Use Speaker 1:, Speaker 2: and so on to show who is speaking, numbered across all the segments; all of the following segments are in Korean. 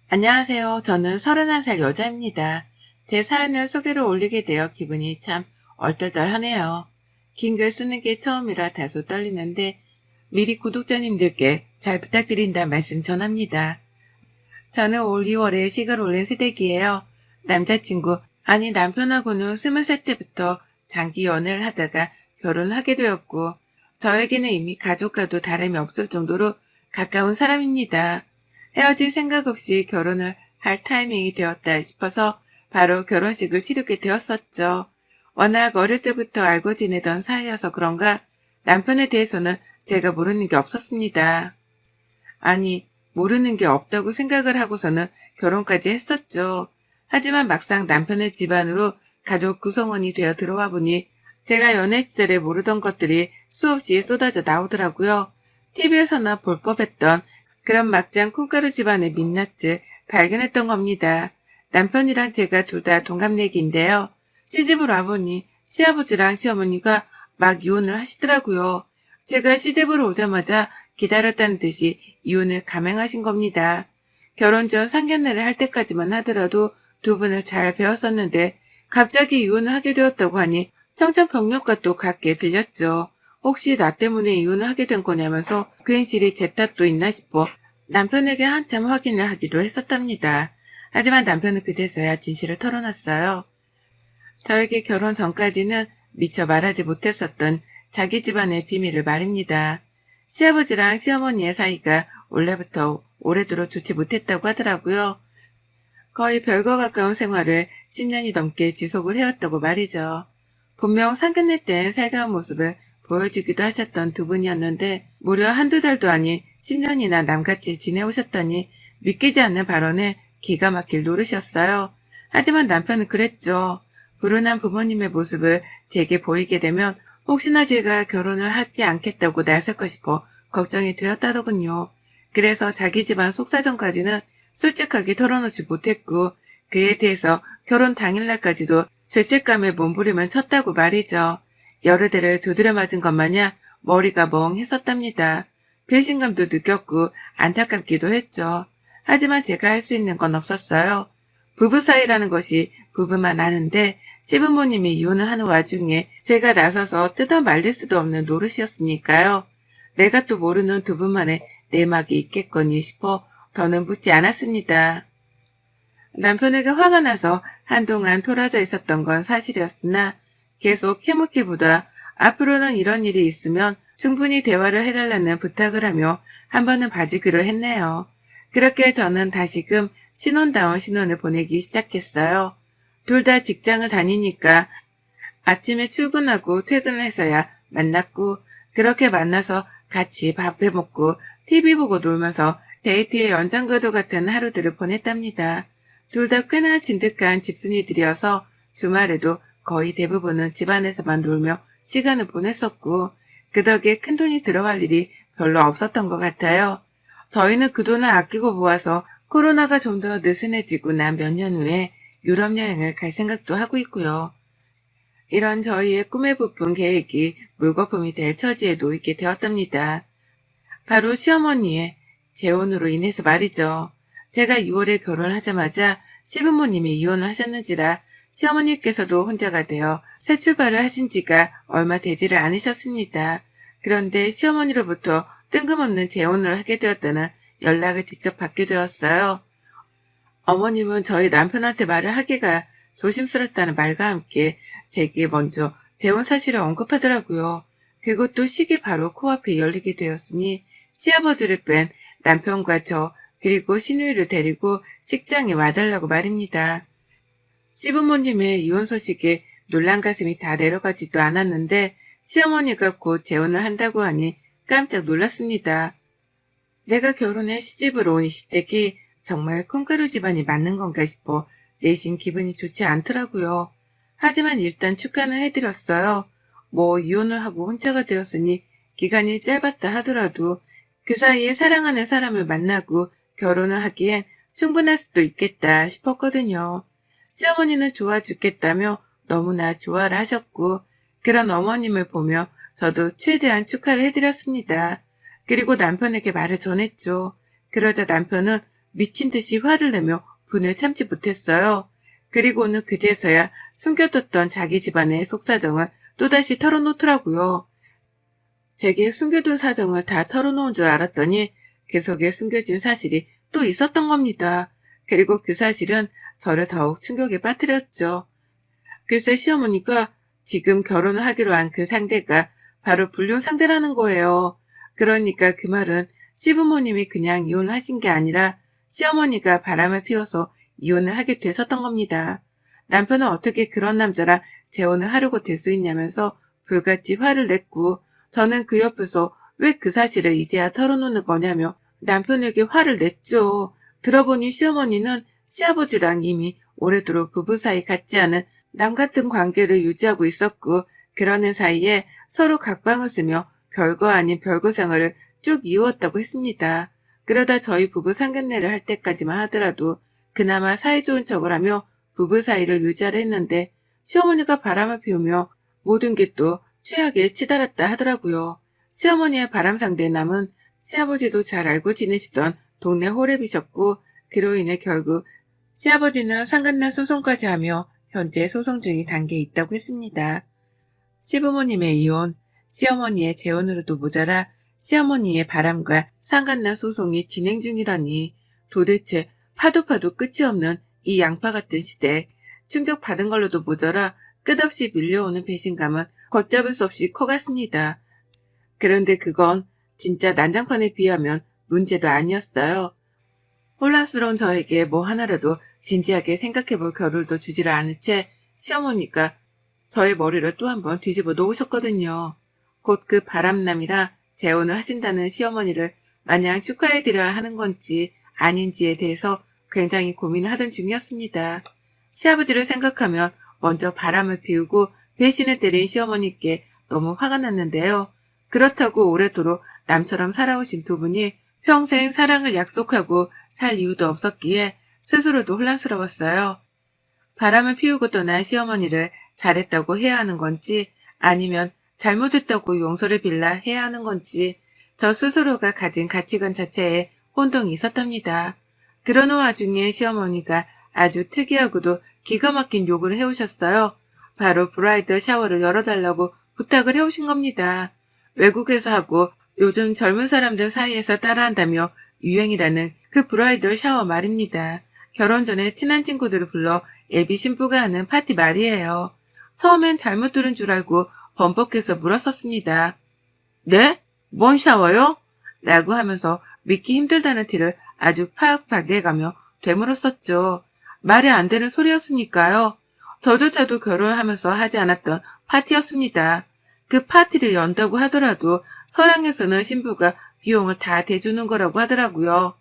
Speaker 1: 안녕하세요. 저는 31살 여자입니다. 제 사연을 소개로 올리게 되어 기분이 참 얼떨떨하네요. 긴 글 쓰는 게 처음이라 다소 떨리는데 미리 구독자님들께 잘 부탁드린다 말씀 전합니다. 저는 올 2월에 식을 올린 새댁이에요. 남자친구, 아니 남편하고는 20살 때부터 장기 연애를 하다가 결혼하게 되었고 저에게는 이미 가족과도 다름이 없을 정도로 가까운 사람입니다. 헤어질 생각 없이 결혼을 할 타이밍이 되었다 싶어서 바로 결혼식을 치르게 되었었죠. 워낙 어릴 때부터 알고 지내던 사이여서 그런가 남편에 대해서는 제가 모르는 게 없었습니다. 아니, 모르는 게 없다고 생각을 하고서는 결혼까지 했었죠. 하지만 막상 남편의 집안으로 가족 구성원이 되어 들어와 보니 제가 연애 시절에 모르던 것들이 수없이 쏟아져 나오더라고요. TV에서나 볼 법했던 그런 막장 콩가루 집안의 민낯을 발견했던 겁니다. 남편이랑 제가 둘 다 동갑내기인데요. 시집을 와보니 시아버지랑 시어머니가 막 이혼을 하시더라고요. 제가 시집을 오자마자 기다렸다는 듯이 이혼을 감행하신 겁니다. 결혼 전 상견례를 할 때까지만 하더라도 두 분을 잘 배웠었는데 갑자기 이혼을 하게 되었다고 하니 청천벽력과 또 같게 들렸죠. 혹시 나 때문에 이혼을 하게 된 거냐면서 괜시리 제 탓도 있나 싶어 남편에게 한참 확인을 하기도 했었답니다. 하지만 남편은 그제서야 진실을 털어놨어요. 저에게 결혼 전까지는 미처 말하지 못했었던 자기 집안의 비밀을 말입니다. 시아버지랑 시어머니의 사이가 원래부터 오래도록 좋지 못했다고 하더라고요. 거의 별과 가까운 생활을 10년이 넘게 지속을 해왔다고 말이죠. 분명 상견례 때 살가운 모습을 보여주기도 하셨던 두 분이었는데 무려 한두 달도 아닌 10년이나 남같이 지내오셨다니 믿기지 않는 발언에 기가 막힐 노릇이었어요. 하지만 남편은 그랬죠. 불운한 부모님의 모습을 제게 보이게 되면 혹시나 제가 결혼을 하지 않겠다고 나설까 싶어 걱정이 되었다더군요. 그래서 자기 집안 속사정까지는 솔직하게 털어놓지 못했고 그에 대해서 결혼 당일날까지도 죄책감에 몸부림을 쳤다고 말이죠. 여러 대를 두드려 맞은 것 마냥 머리가 멍했었답니다. 배신감도 느꼈고 안타깝기도 했죠. 하지만 제가 할 수 있는 건 없었어요. 부부 사이라는 것이 부부만 아는데 시부모님이 이혼을 하는 와중에 제가 나서서 뜯어 말릴 수도 없는 노릇이었으니까요. 내가 또 모르는 두 분만의 내막이 있겠거니 싶어 더는 묻지 않았습니다. 남편에게 화가 나서 한동안 토라져 있었던 건 사실이었으나 계속 캐묻기보다 앞으로는 이런 일이 있으면 충분히 대화를 해달라는 부탁을 하며 한 번은 봐주기로 했네요. 그렇게 저는 다시금 신혼다운 신혼을 보내기 시작했어요. 둘 다 직장을 다니니까 아침에 출근하고 퇴근을 해서야 만났고 그렇게 만나서 같이 밥 해먹고 TV 보고 놀면서 데이트의 연장과도 같은 하루들을 보냈답니다. 둘 다 꽤나 진득한 집순이들이어서 주말에도 거의 대부분은 집안에서만 놀며 시간을 보냈었고 그 덕에 큰돈이 들어갈 일이 별로 없었던 것 같아요. 저희는 그 돈을 아끼고 모아서 코로나가 좀 더 느슨해지고 난 몇 년 후에 유럽 여행을 갈 생각도 하고 있고요. 이런 저희의 꿈에 부푼 계획이 물거품이 될 처지에 놓이게 되었답니다. 바로 시어머니의 재혼으로 인해서 말이죠. 제가 2월에 결혼하자마자 시부모님이 이혼을 하셨는지라 시어머니께서도 혼자가 되어 새 출발을 하신 지가 얼마 되지를 않으셨습니다. 그런데 시어머니로부터 뜬금없는 재혼을 하게 되었다는 연락을 직접 받게 되었어요. 어머님은 저희 남편한테 말을 하기가 조심스럽다는 말과 함께 제게 먼저 재혼 사실을 언급하더라고요. 그것도 시기 바로 코앞에 열리게 되었으니 시아버지를 뺀 남편과 저 그리고 시누이를 데리고 식장에 와달라고 말입니다. 시부모님의 이혼 소식에 놀란 가슴이 다 내려가지도 않았는데 시어머니가 곧 재혼을 한다고 하니 깜짝 놀랐습니다. 내가 결혼해 시집을 온 이 시댁이 정말 콩가루 집안이 맞는 건가 싶어 내심 기분이 좋지 않더라고요. 하지만 일단 축하는 해드렸어요. 뭐 이혼을 하고 혼자가 되었으니 기간이 짧았다 하더라도 그 사이에 사랑하는 사람을 만나고 결혼을 하기엔 충분할 수도 있겠다 싶었거든요. 시어머니는 좋아 죽겠다며 너무나 좋아를 하셨고 그런 어머님을 보며 저도 최대한 축하를 해드렸습니다. 그리고 남편에게 말을 전했죠. 그러자 남편은 미친 듯이 화를 내며 분을 참지 못했어요. 그리고는 그제서야 숨겨뒀던 자기 집안의 속사정을 또다시 털어놓더라고요. 제게 숨겨둔 사정을 다 털어놓은 줄 알았더니 그 속에 숨겨진 사실이 또 있었던 겁니다. 그리고 그 사실은 저를 더욱 충격에 빠뜨렸죠. 글쎄 시어머니가 지금 결혼을 하기로 한 그 상대가 바로 불륜 상대라는 거예요. 그러니까 그 말은 시부모님이 그냥 이혼하신 게 아니라 시어머니가 바람을 피워서 이혼을 하게 되셨던 겁니다. 남편은 어떻게 그런 남자랑 재혼을 하려고 될 수 있냐면서 불같이 화를 냈고 저는 그 옆에서 왜 그 사실을 이제야 털어놓는 거냐며 남편에게 화를 냈죠. 들어보니 시어머니는 시아버지랑 이미 오래도록 부부 사이 같지 않은 남 같은 관계를 유지하고 있었고 그러는 사이에 서로 각방을 쓰며 별거 아닌 별거 생활을 쭉 이어왔다고 했습니다. 그러다 저희 부부 상견례를 할 때까지만 하더라도 그나마 사이좋은 척을 하며 부부 사이를 유지하려 했는데 시어머니가 바람을 피우며 모든 게 또 최악에 치달았다 하더라고요. 시어머니의 바람 상대 남은 시아버지도 잘 알고 지내시던 동네 호랩이셨고 그로 인해 결국 시아버지는 상간날 소송까지 하며 현재 소송 중인 단계에 있다고 했습니다. 시부모님의 이혼, 시어머니의 재혼으로도 모자라 시어머니의 바람과 상간날 소송이 진행 중이라니 도대체 파도 끝이 없는 이 양파 같은 시대 충격받은 걸로도 모자라 끝없이 밀려오는 배신감은 걷잡을 수 없이 커갔습니다. 그런데 그건 진짜 난장판에 비하면 문제도 아니었어요. 혼란스러운 저에게 뭐 하나라도 진지하게 생각해볼 겨를도 주지를 않은 채 시어머니가 저의 머리를 또 한번 뒤집어 놓으셨거든요. 곧 그 바람남이라 재혼을 하신다는 시어머니를 마냥 축하해드려야 하는 건지 아닌지에 대해서 굉장히 고민을 하던 중이었습니다. 시아버지를 생각하면 먼저 바람을 피우고 배신을 때린 시어머니께 너무 화가 났는데요. 그렇다고 오래도록 남처럼 살아오신 두 분이 평생 사랑을 약속하고 살 이유도 없었기에 스스로도 혼란스러웠어요. 바람을 피우고 떠난 시어머니를 잘했다고 해야 하는 건지 아니면 잘못했다고 용서를 빌라 해야 하는 건지 저 스스로가 가진 가치관 자체에 혼동이 있었답니다. 그러는 와중에 시어머니가 아주 특이하고도 기가 막힌 요구를 해오셨어요. 바로 브라이덜 샤워를 열어달라고 부탁을 해오신 겁니다. 외국에서 하고 요즘 젊은 사람들 사이에서 따라한다며 유행이라는 그 브라이덜 샤워 말입니다. 결혼 전에 친한 친구들을 불러 예비 신부가 하는 파티 말이에요. 처음엔 잘못 들은 줄 알고 번복해서 물었었습니다. 네? 뭔 샤워요? 라고 하면서 믿기 힘들다는 티를 아주 팍팍 내가며 되물었었죠. 말이 안 되는 소리였으니까요. 저조차도 결혼을 하면서 하지 않았던 파티였습니다. 그 파티를 연다고 하더라도 서양에서는 신부가 비용을 다 대주는 거라고 하더라고요.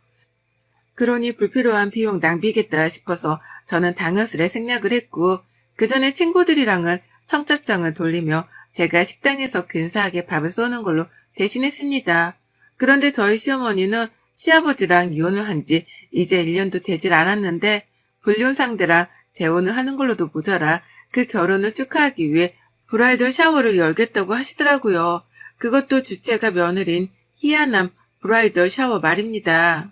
Speaker 1: 그러니 불필요한 비용 낭비겠다 싶어서 저는 당연스레 생략을 했고 그 전에 친구들이랑은 청첩장을 돌리며 제가 식당에서 근사하게 밥을 쏘는 걸로 대신했습니다. 그런데 저희 시어머니는 시아버지랑 이혼을 한 지 이제 1년도 되질 않았는데 불륜 상대랑 재혼을 하는 걸로도 모자라 그 결혼을 축하하기 위해 브라이덜 샤워를 열겠다고 하시더라고요. 그것도 주체가 며느린 희한한 브라이덜 샤워 말입니다.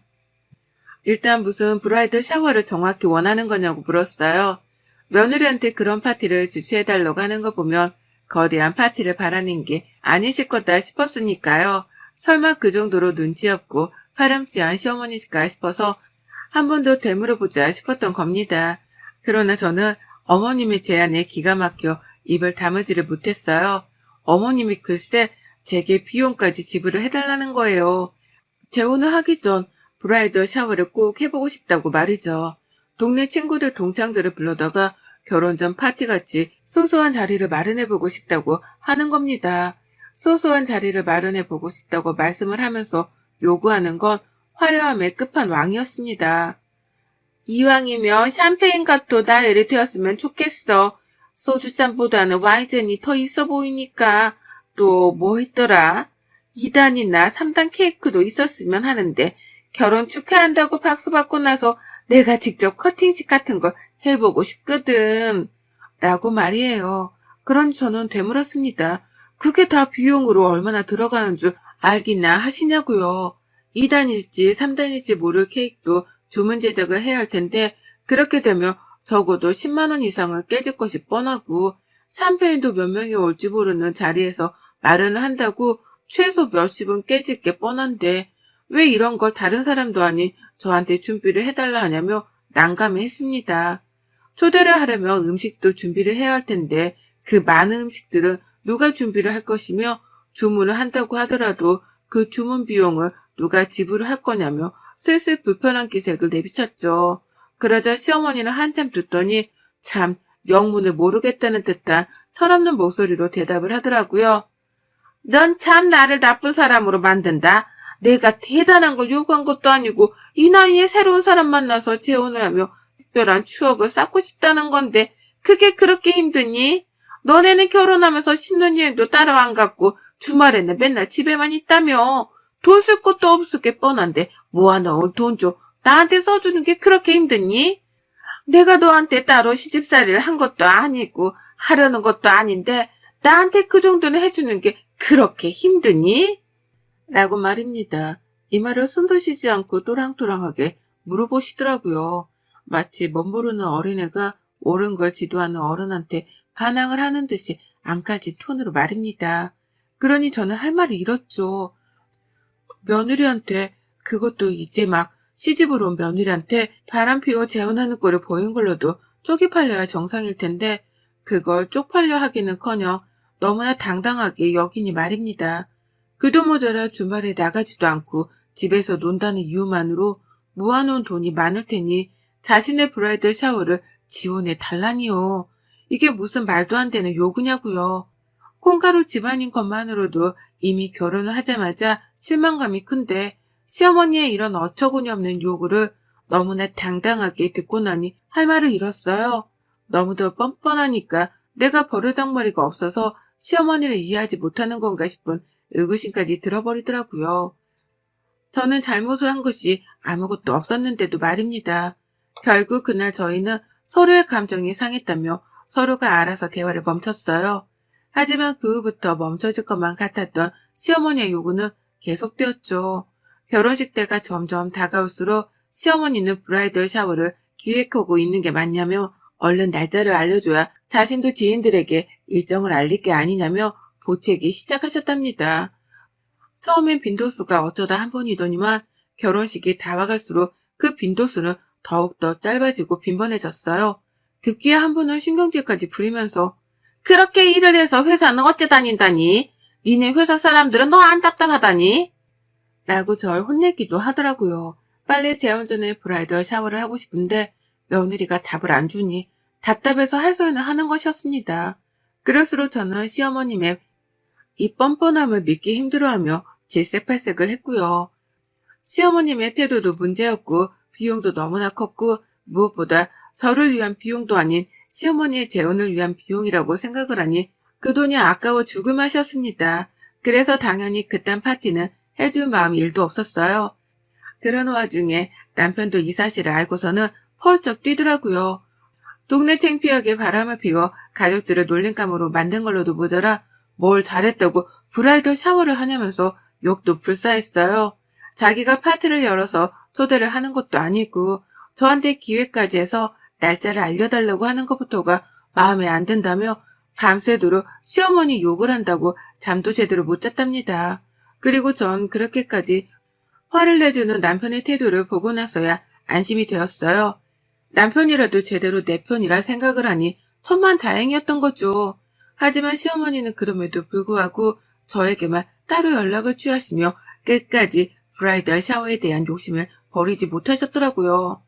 Speaker 1: 일단 무슨 브라이덜 샤워를 정확히 원하는 거냐고 물었어요. 며느리한테 그런 파티를 주최해달라고 하는 거 보면 거대한 파티를 바라는 게 아니실 거다 싶었으니까요. 설마 그 정도로 눈치 없고 파렴치한 시어머니일까 싶어서 한 번 더 되물어보자 싶었던 겁니다. 그러나 저는 어머님의 제안에 기가 막혀 입을 다물지를 못했어요. 어머님이 글쎄 제게 비용까지 지불을 해달라는 거예요. 재혼을 하기 전 브라이덜 샤워를 꼭 해보고 싶다고 말이죠. 동네 친구들 동창들을 불러다가 결혼 전 파티같이 소소한 자리를 마련해보고 싶다고 하는 겁니다. 소소한 자리를 마련해보고 싶다고 말씀을 하면서 요구하는 건 화려함의 끝판왕이었습니다. 이왕이면 샴페인 가토 나열이 되었으면 좋겠어. 소주잔보다는 와인잔이 더 있어 보이니까. 또 뭐 있더라? 2단이나 3단 케이크도 있었으면 하는데 결혼 축하한다고 박수 받고 나서 내가 직접 커팅식 같은 걸 해보고 싶거든. 라고 말이에요. 그러니 저는 되물었습니다. 그게 다 비용으로 얼마나 들어가는 줄 알기나 하시냐고요. 2단일지 3단일지 모를 케이크도 주문 제작을 해야 할 텐데 그렇게 되면 적어도 10만 원 이상은 깨질 것이 뻔하고 3편에도 몇 명이 올지 모르는 자리에서 마련을 한다고 최소 몇십은 깨질 게 뻔한데 왜 이런 걸 다른 사람도 아닌 저한테 준비를 해달라 하냐며 난감해했습니다. 초대를 하려면 음식도 준비를 해야 할 텐데 그 많은 음식들은 누가 준비를 할 것이며 주문을 한다고 하더라도 그 주문 비용을 누가 지불을 할 거냐며 슬슬 불편한 기색을 내비쳤죠. 그러자 시어머니는 한참 듣더니 참 영문을 모르겠다는 듯한 철없는 목소리로 대답을 하더라고요. 넌 참 나를 나쁜 사람으로 만든다. 내가 대단한 걸 요구한 것도 아니고 이 나이에 새로운 사람 만나서 재혼을 하며 특별한 추억을 쌓고 싶다는 건데 그게 그렇게 힘드니? 너네는 결혼하면서 신혼여행도 따로 안 갔고 주말에는 맨날 집에만 있다며. 돈 쓸 것도 없을 게 뻔한데 모아놓은 돈 좀 나한테 써주는 게 그렇게 힘드니? 내가 너한테 따로 시집살이를 한 것도 아니고 하려는 것도 아닌데 나한테 그 정도는 해주는 게 그렇게 힘드니? 라고 말입니다. 이 말을 숨도 쉬지 않고 또랑또랑하게 물어보시더라고요. 마치 멋모르는 어린애가 옳은 걸 지도하는 어른한테 반항을 하는 듯이 앙칼진 톤으로 말입니다. 그러니 저는 할 말을 잃었죠. 며느리한테, 그것도 이제 막 시집으로 온 며느리한테 바람피워 재혼하는 꼴을 보인 걸로도 쪽이 팔려야 정상일 텐데 그걸 쪽팔려 하기는커녕 너무나 당당하게 여기니 말입니다. 그도 모자라 주말에 나가지도 않고 집에서 논다는 이유만으로 모아놓은 돈이 많을 테니 자신의 브라이덜 샤워를 지원해 달라니요. 이게 무슨 말도 안 되는 요구냐고요. 콩가루 집안인 것만으로도 이미 결혼을 하자마자 실망감이 큰데 시어머니의 이런 어처구니 없는 요구를 너무나 당당하게 듣고 나니 할 말을 잃었어요. 너무도 뻔뻔하니까 내가 버르장머리가 없어서 시어머니를 이해하지 못하는 건가 싶은 의구심까지 들어버리더라고요. 저는 잘못을 한 것이 아무것도 없었는데도 말입니다. 결국 그날 저희는 서로의 감정이 상했다며 서로가 알아서 대화를 멈췄어요. 하지만 그 후부터 멈춰질 것만 같았던 시어머니의 요구는 계속되었죠. 결혼식 때가 점점 다가올수록 시어머니는 브라이덜 샤워를 기획하고 있는 게 맞냐며 얼른 날짜를 알려줘야 자신도 지인들에게 일정을 알릴 게 아니냐며 보채기 시작하셨답니다. 처음엔 빈도수가 어쩌다 한 번이더니만 결혼식이 다가갈수록 그 빈도수는 더욱더 짧아지고 빈번해졌어요. 급기야 한 번은 신경질까지 부리면서 그렇게 일을 해서 회사는 어째 다닌다니? 니네 회사 사람들은 너 안 답답하다니? 라고 절 혼내기도 하더라고요. 빨리 재혼 전에 브라이덜 샤워를 하고 싶은데 며느리가 답을 안 주니 답답해서 할 소리는 하는 것이었습니다. 그럴수록 저는 시어머님의 이 뻔뻔함을 믿기 힘들어하며 질색팔색을 했고요. 시어머님의 태도도 문제였고 비용도 너무나 컸고 무엇보다 저를 위한 비용도 아닌 시어머니의 재혼을 위한 비용이라고 생각을 하니 그 돈이 아까워 죽을 맛이었습니다. 그래서 당연히 그딴 파티는 해줄 마음이 1도 없었어요. 그런 와중에 남편도 이 사실을 알고서는 펄쩍 뛰더라고요. 동네 창피하게 바람을 피워 가족들을 놀림감으로 만든 걸로도 모자라 뭘 잘했다고 브라이덜 샤워를 하냐면서 욕도 불사했어요. 자기가 파티를 열어서 초대를 하는 것도 아니고 저한테 기회까지 해서 날짜를 알려달라고 하는 것부터가 마음에 안 든다며 밤새도록 시어머니 욕을 한다고 잠도 제대로 못 잤답니다. 그리고 전 그렇게까지 화를 내주는 남편의 태도를 보고 나서야 안심이 되었어요. 남편이라도 제대로 내 편이라 생각을 하니 천만다행이었던 거죠. 하지만 시어머니는 그럼에도 불구하고 저에게만 따로 연락을 취하시며 끝까지 브라이덜 샤워에 대한 욕심을 버리지 못하셨더라고요.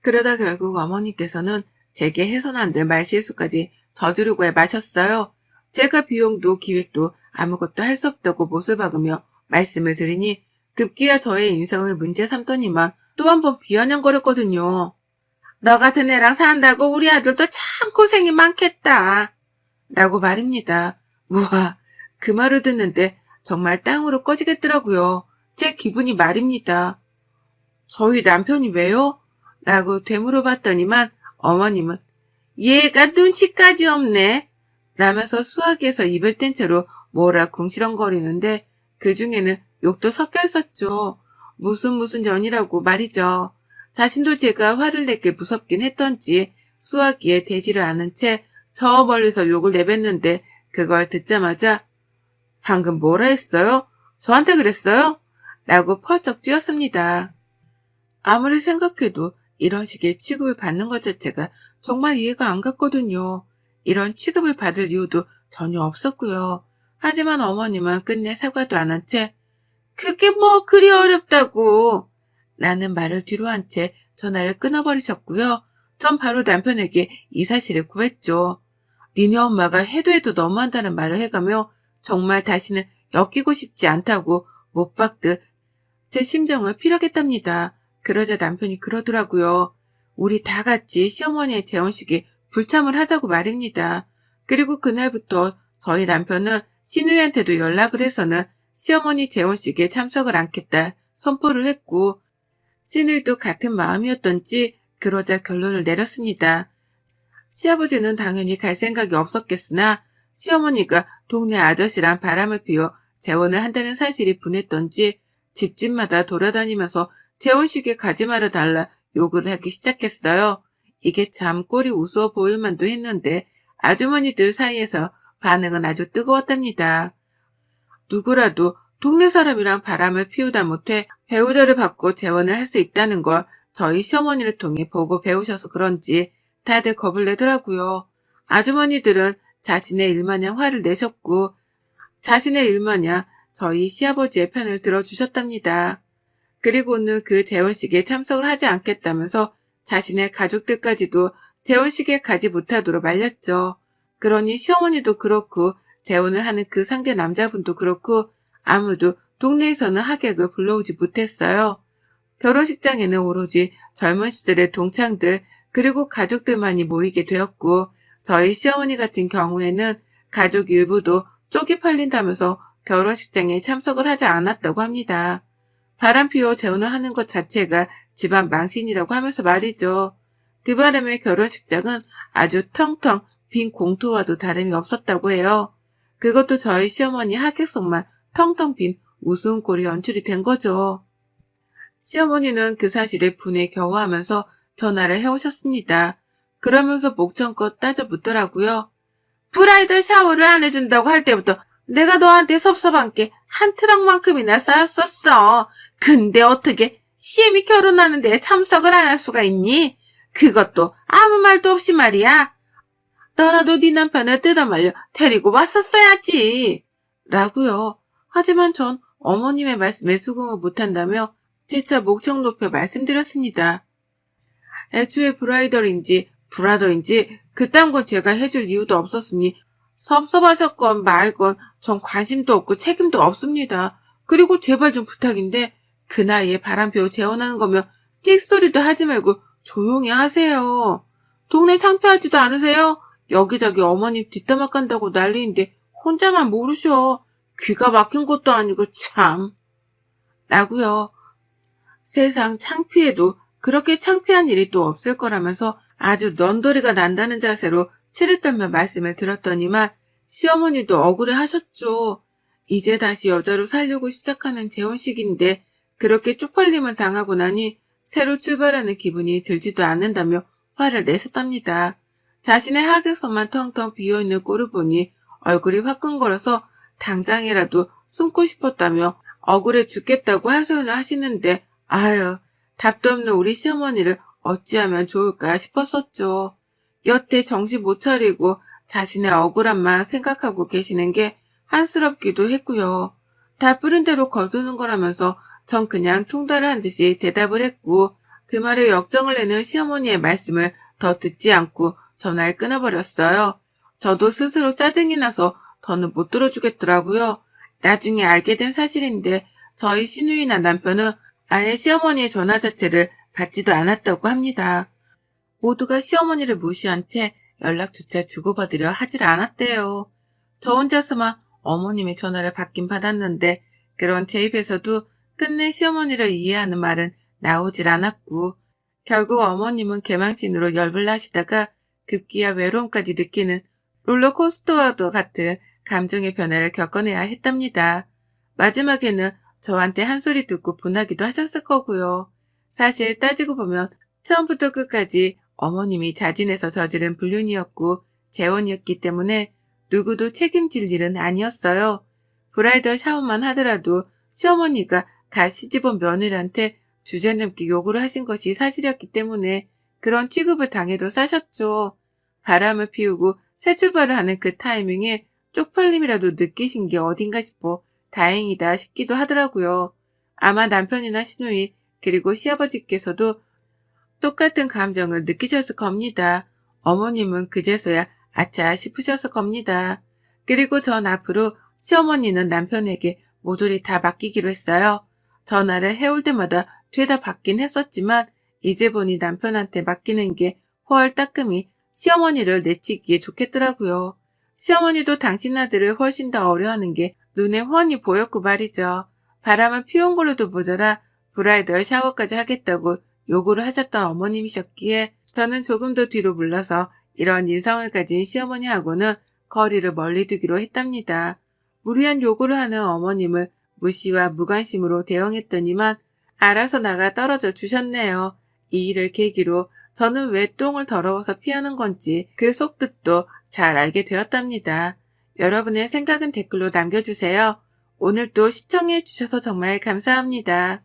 Speaker 1: 그러다 결국 어머니께서는 제게 해서는 안 될 말실수까지 저지르고 마셨어요. 제가 비용도 기획도 아무것도 할 수 없다고 못을 박으며 말씀을 드리니 급기야 저의 인성을 문제 삼더니만 또 한 번 비아냥거렸거든요. 너 같은 애랑 산다고 우리 아들도 참 고생이 많겠다. 라고 말입니다. 우와, 그 말을 듣는데 정말 땅으로 꺼지겠더라고요. 제 기분이 말입니다. 저희 남편이 왜요? 라고 되물어봤더니만 어머님은 얘가 눈치까지 없네. 라면서 수화기에서 입을 뗀 채로 뭐라 궁시렁거리는데 그 중에는 욕도 섞여 있었죠. 무슨 연이라고 말이죠. 자신도 제가 화를 내게 무섭긴 했던지 수화기에 대지를 않은 채 저 멀리서 욕을 내뱉는데 그걸 듣자마자 방금 뭐라 했어요? 저한테 그랬어요? 라고 펄쩍 뛰었습니다. 아무리 생각해도 이런 식의 취급을 받는 것 자체가 정말 이해가 안 갔거든요. 이런 취급을 받을 이유도 전혀 없었고요. 하지만 어머님은 끝내 사과도 안 한 채 그게 뭐 그리 어렵다고 라는 말을 뒤로 한 채 전화를 끊어버리셨고요. 전 바로 남편에게 이 사실을 고했죠. 니네 엄마가 해도 너무한다는 말을 해가며 정말 다시는 엮이고 싶지 않다고 못 박듯 제 심정을 피력했답니다. 그러자 남편이 그러더라고요. 우리 다 같이 시어머니의 재혼식에 불참을 하자고 말입니다. 그리고 그날부터 저희 남편은 시누이한테도 연락을 해서는 시어머니 재혼식에 참석을 않겠다 선포를 했고 시누이도 같은 마음이었던지 그러자 결론을 내렸습니다. 시아버지는 당연히 갈 생각이 없었겠으나 시어머니가 동네 아저씨랑 바람을 피워 재혼을 한다는 사실이 분했던지 집집마다 돌아다니면서 재혼식에 가지 말아달라 욕을 하기 시작했어요. 이게 참 꼴이 우스워 보일 만도 했는데 아주머니들 사이에서 반응은 아주 뜨거웠답니다. 누구라도 동네 사람이랑 바람을 피우다 못해 배우자를 받고 재혼을 할 수 있다는 걸 저희 시어머니를 통해 보고 배우셔서 그런지 다들 겁을 내더라고요. 아주머니들은 자신의 일마냥 화를 내셨고 자신의 일마냥 저희 시아버지의 편을 들어주셨답니다. 그리고는 그 재혼식에 참석을 하지 않겠다면서 자신의 가족들까지도 재혼식에 가지 못하도록 말렸죠. 그러니 시어머니도 그렇고 재혼을 하는 그 상대 남자분도 그렇고 아무도 동네에서는 하객을 불러오지 못했어요. 결혼식장에는 오로지 젊은 시절의 동창들 그리고 가족들만이 모이게 되었고 저희 시어머니 같은 경우에는 가족 일부도 쪽이 팔린다면서 결혼식장에 참석을 하지 않았다고 합니다. 바람 피워 재혼을 하는 것 자체가 집안 망신이라고 하면서 말이죠. 그 바람에 결혼식장은 아주 텅텅 빈 공터와도 다름이 없었다고 해요. 그것도 저희 시어머니 하객석만 텅텅 빈 우스운꼴이 연출이 된 거죠. 시어머니는 그 사실에 분에 겨워하면서 전화를 해오셨습니다. 그러면서 목청껏 따져 묻더라고요. 브라이덜 샤워를 안 해준다고 할 때부터 내가 너한테 섭섭한 게 한 트럭만큼이나 쌓였었어. 근데 어떻게 시엠이 결혼하는데 참석을 안 할 수가 있니? 그것도 아무 말도 없이 말이야. 너라도 네 남편을 뜯어말려 데리고 왔었어야지. 라고요. 하지만 전 어머님의 말씀에 수긍을 못한다며 재차 목청 높여 말씀드렸습니다. 애초에 브라이덜인지 브라더인지 그딴 건 제가 해줄 이유도 없었으니 섭섭하셨건 말건 전 관심도 없고 책임도 없습니다. 그리고 제발 좀 부탁인데 그 나이에 바람피워 재혼하는 거면 찍소리도 하지 말고 조용히 하세요. 동네 창피하지도 않으세요? 여기저기 어머님 뒷담화 깐다고 난리인데 혼자만 모르셔. 귀가 막힌 것도 아니고 참. 라고요. 세상 창피해도 그렇게 창피한 일이 또 없을 거라면서 아주 넌더리가 난다는 자세로 치를 떨며 말씀을 드렸더니만 시어머니도 억울해 하셨죠. 이제 다시 여자로 살려고 시작하는 재혼식인데 그렇게 쪽팔림을 당하고 나니 새로 출발하는 기분이 들지도 않는다며 화를 내셨답니다. 자신의 하객석만 텅텅 비어있는 꼴을 보니 얼굴이 화끈거려서 당장이라도 숨고 싶었다며 억울해 죽겠다고 하소연을 하시는데 아유, 답도 없는 우리 시어머니를 어찌하면 좋을까 싶었었죠. 여태 정신 못 차리고 자신의 억울함만 생각하고 계시는 게 한스럽기도 했고요. 다 뿌린 대로 거두는 거라면서 전 그냥 통달을 한 듯이 대답을 했고 그 말에 역정을 내는 시어머니의 말씀을 더 듣지 않고 전화를 끊어버렸어요. 저도 스스로 짜증이 나서 더는 못 들어주겠더라고요. 나중에 알게 된 사실인데 저희 시누이나 남편은 아예 시어머니의 전화 자체를 받지도 않았다고 합니다. 모두가 시어머니를 무시한 채 연락조차 주고받으려 하질 않았대요. 저 혼자서만 어머님의 전화를 받긴 받았는데 그런 제 입에서도 끝내 시어머니를 이해하는 말은 나오질 않았고 결국 어머님은 개망신으로 열불 나시다가 급기야 외로움까지 느끼는 롤러코스터와도 같은 감정의 변화를 겪어내야 했답니다. 마지막에는 저한테 한 소리 듣고 분하기도 하셨을 거고요. 사실 따지고 보면 처음부터 끝까지 어머님이 자진해서 저지른 불륜이었고 재혼이었기 때문에 누구도 책임질 일은 아니었어요. 브라이덜 샤워만 하더라도 시어머니가 갓 시집온 며느리한테 주제넘게 요구를 하신 것이 사실이었기 때문에 그런 취급을 당해도 싸셨죠. 바람을 피우고 새 출발을 하는 그 타이밍에 쪽팔림이라도 느끼신 게 어딘가 싶어 다행이다 싶기도 하더라고요. 아마 남편이나 시누이 그리고 시아버지께서도 똑같은 감정을 느끼셨을 겁니다. 어머님은 그제서야 아차 싶으셨을 겁니다. 그리고 전 앞으로 시어머니는 남편에게 모조리 다 맡기기로 했어요. 전화를 해올 때마다 죄다 받긴 했었지만 이제 보니 남편한테 맡기는 게 훨 따끔히 시어머니를 내치기에 좋겠더라고요. 시어머니도 당신 아들을 훨씬 더 어려워하는 게 눈에 훤히 보였고 말이죠. 바람을 피운 걸로도 모자라 브라이덜 샤워까지 하겠다고 요구를 하셨던 어머님이셨기에 저는 조금 더 뒤로 물러서 이런 인성을 가진 시어머니하고는 거리를 멀리 두기로 했답니다. 무리한 요구를 하는 어머님을 무시와 무관심으로 대응했더니만 알아서 나가 떨어져 주셨네요. 이 일을 계기로 저는 왜 똥을 더러워서 피하는 건지 그 속뜻도 잘 알게 되었답니다. 여러분의 생각은 댓글로 남겨주세요. 오늘도 시청해 주셔서 정말 감사합니다.